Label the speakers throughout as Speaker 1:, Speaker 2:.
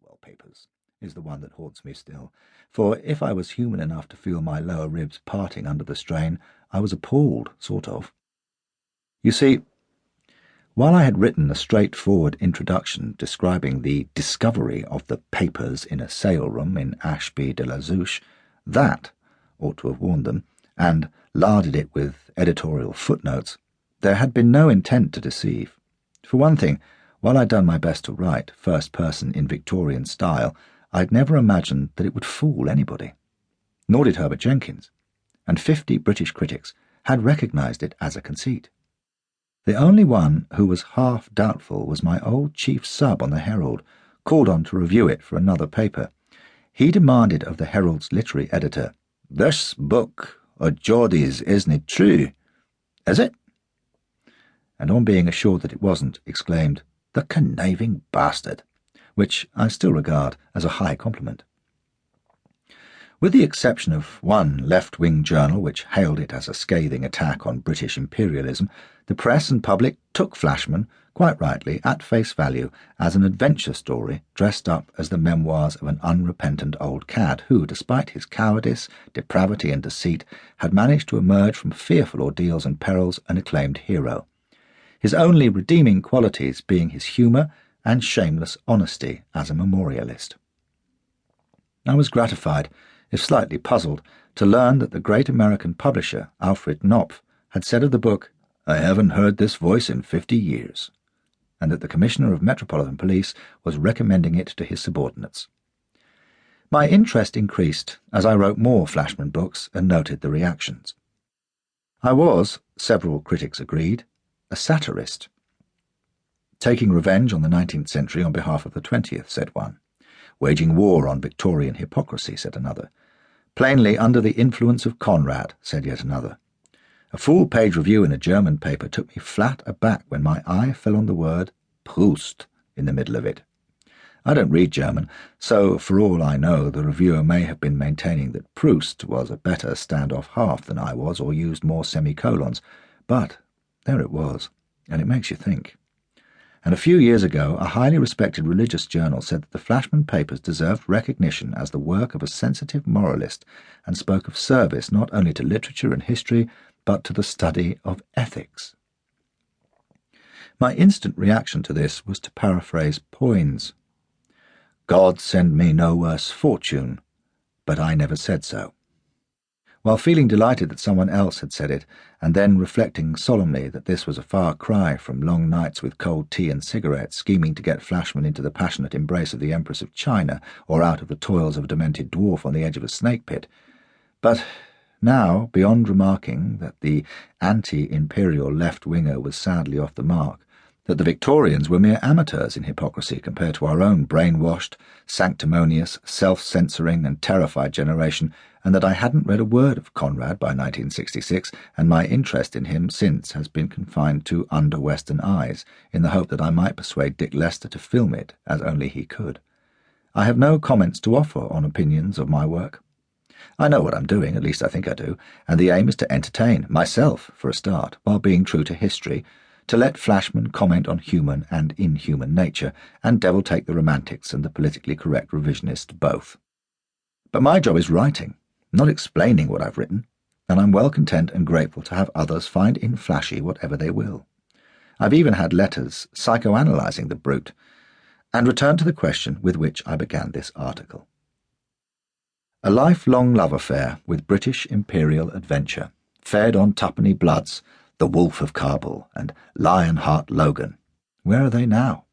Speaker 1: Boswell papers is the one that haunts me still, for if I was human enough to feel my lower ribs parting under the strain, I was appalled, sort of. You see, while I had written a straightforward introduction describing the discovery of the papers in a sale-room in Ashby de la Zouche, that ought to have warned them, and larded it with editorial footnotes, there had been no intent to deceive. For one thing, while I'd done my best to write first person in Victorian style, I'd never imagined that it would fool anybody. Nor did Herbert Jenkins, and 50 British critics had recognised it as a conceit. The only one who was half doubtful was my old chief sub on the Herald, called on to review it for another paper. He demanded of the Herald's literary editor, "This book of Geordie's isn't true, is it?" And on being assured that it wasn't, exclaimed, "The conniving bastard," which I still regard as a high compliment. With the exception of one left-wing journal which hailed it as a scathing attack on British imperialism, the press and public took Flashman, quite rightly, at face value as an adventure story dressed up as the memoirs of an unrepentant old cad who, despite his cowardice, depravity and deceit, had managed to emerge from fearful ordeals and perils an acclaimed hero, his only redeeming qualities being his humour and shameless honesty as a memorialist. I was gratified, if slightly puzzled, to learn that the great American publisher, Alfred Knopf, had said of the book, "I haven't heard this voice in 50 years," and that the Commissioner of Metropolitan Police was recommending it to his subordinates. My interest increased as I wrote more Flashman books and noted the reactions. I was, several critics agreed, a satirist. "Taking revenge on the 19th century on behalf of the 20th, said one. "Waging war on Victorian hypocrisy," said another. "Plainly under the influence of Conrad," said yet another. A full-page review in a German paper took me flat aback when my eye fell on the word Proust in the middle of it. I don't read German, so for all I know the reviewer may have been maintaining that Proust was a better stand-off half than I was, or used more semicolons, but there it was, and it makes you think. And a few years ago a highly respected religious journal said that the Flashman papers deserved recognition as the work of a sensitive moralist, and spoke of service not only to literature and history, but to the study of ethics. My instant reaction to this was to paraphrase Poins. "God send me no worse fortune, but I never said so." While feeling delighted that someone else had said it, and then reflecting solemnly that this was a far cry from long nights with cold tea and cigarettes, scheming to get Flashman into the passionate embrace of the Empress of China, or out of the toils of a demented dwarf on the edge of a snake pit. But now, beyond remarking that the anti-imperial left-winger was sadly off the mark, that the Victorians were mere amateurs in hypocrisy compared to our own brainwashed, sanctimonious, self-censoring and terrified generation, and that I hadn't read a word of Conrad by 1966, and my interest in him since has been confined to Under Western Eyes, in the hope that I might persuade Dick Lester to film it, as only he could. I have no comments to offer on opinions of my work. I know what I'm doing, at least I think I do, and the aim is to entertain, myself for a start, while being true to history, to let Flashman comment on human and inhuman nature, and devil take the romantics and the politically correct revisionist both. But my job is writing, not explaining what I've written, and I'm well content and grateful to have others find in Flashy whatever they will. I've even had letters psychoanalyzing the brute, and return to the question with which I began this article. A lifelong love affair with British imperial adventure, fed on twopenny bloods, The Wolf of Kabul and Lionheart Logan. Where are they now?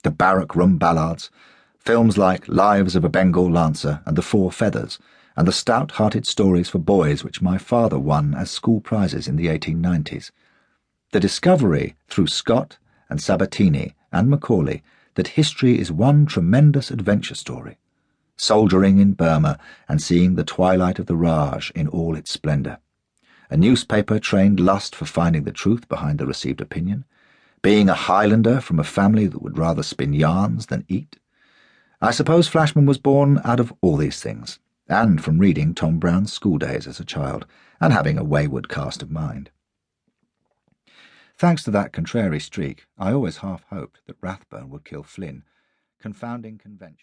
Speaker 1: The barrack room ballads, films like Lives of a Bengal Lancer and The Four Feathers, and the stout-hearted stories for boys which my father won as school prizes in the 1890s. The discovery, through Scott and Sabatini and Macaulay, that history is one tremendous adventure story, soldiering in Burma and seeing the twilight of the Raj in all its splendour. A newspaper-trained lust for finding the truth behind the received opinion, being a Highlander from a family that would rather spin yarns than eat. I suppose Flashman was born out of all these things, and from reading Tom Brown's Schooldays as a child, and having a wayward cast of mind. Thanks to that contrary streak, I always half hoped that Rathbone would kill Flynn, confounding convention.